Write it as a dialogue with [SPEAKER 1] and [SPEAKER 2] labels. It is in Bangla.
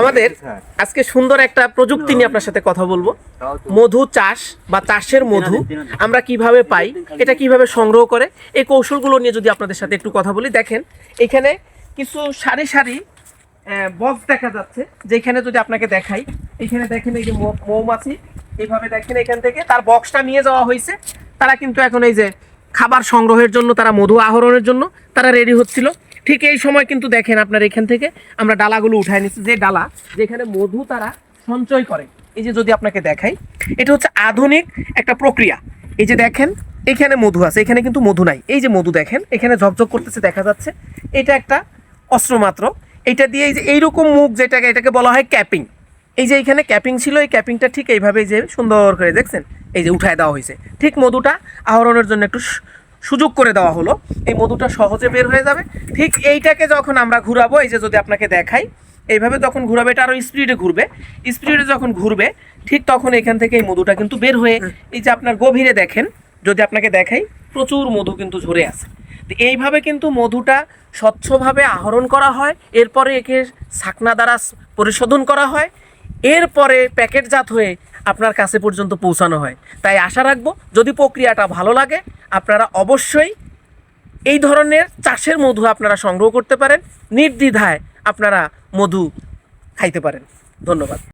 [SPEAKER 1] আমাদের আজকে সুন্দর একটা প্রযুক্তি নিয়ে আপনার সাথে কথা বলবো। মধু চাষ বা চাষের মধু আমরা কিভাবে পাই, এটা কিভাবে সংগ্রহ করে, এই কৌশলগুলো নিয়ে যদি আপনাদের সাথে একটু কথা বলি। দেখেন এখানে কিছু সারি সারি বক্স দেখা যাচ্ছে, যেখানে যদি আপনাকে দেখাই, এখানে দেখেন এই যে মৌমাছি এইভাবে দেখেন এখান থেকে তার বক্সটা নিয়ে যাওয়া হয়েছে। তারা কিন্তু এখন এই যে খাবার সংগ্রহের জন্য, তারা মধু আহরণের জন্য তারা রেডি হচ্ছিল। ঠিক এই সময় কিন্তু দেখেন আপনার এখান থেকে আমরা ডালাগুলো উঠায় নিচ্ছি, যে ডালা যেখানে মধু তারা সঞ্চয় করে। এই যে যদি আপনাকে দেখাই, এটা হচ্ছে আধুনিক একটা প্রক্রিয়া। এই যে দেখেন এখানে মধু আছে, এখানে কিন্তু মধু নাই। এই যে মধু দেখেন এখানে ঝকঝক করতেছে দেখা যাচ্ছে, এটা একটা অস্ত্র মাত্র। এটা দিয়ে এই যে এইরকম মুখ এটাকে বলা হয় ক্যাপিং। এই যে এখানে ক্যাপিং ছিল, এই ক্যাপিংটা ঠিক এইভাবে যে সুন্দর করে দেখছেন এই যে উঠায় দেওয়া হয়েছে। ঠিক মধুটা আহরণের জন্য একটু সুযোগ করে দেওয়া হলো, এই মধুটা সহজে বের হয়ে যাবে। ঠিক এইটাকে যখন আমরা ঘুরাবো, এই যে যদি আপনাকে দেখাই, এইভাবে যখন ঘুরাবে এটা আরও স্পিডে ঘুরবে। স্পিডে যখন ঘুরবে ঠিক তখন এখান থেকে এই মধুটা কিন্তু বের হয়ে এই যে আপনার গভীরে দেখেন, যদি আপনাকে দেখাই, প্রচুর মধু কিন্তু ঝরে আছে। তো এইভাবে কিন্তু মধুটা স্বচ্ছভাবে আহরণ করা হয়, এরপরে একে ছাকনা দ্বারা পরিশোধন করা হয়, এরপরে প্যাকেটজাত হয়ে আপনার কাছে পর্যন্ত পৌঁছানো হয়। তাই আশা রাখবো যদি প্রক্রিয়াটা ভালো লাগে, আপনারা অবশ্যই এই ধরনের চাষের মধু আপনারা সংগ্রহ করতে পারেন, নির্দ্বিধায় আপনারা মধু খাইতে পারেন। ধন্যবাদ।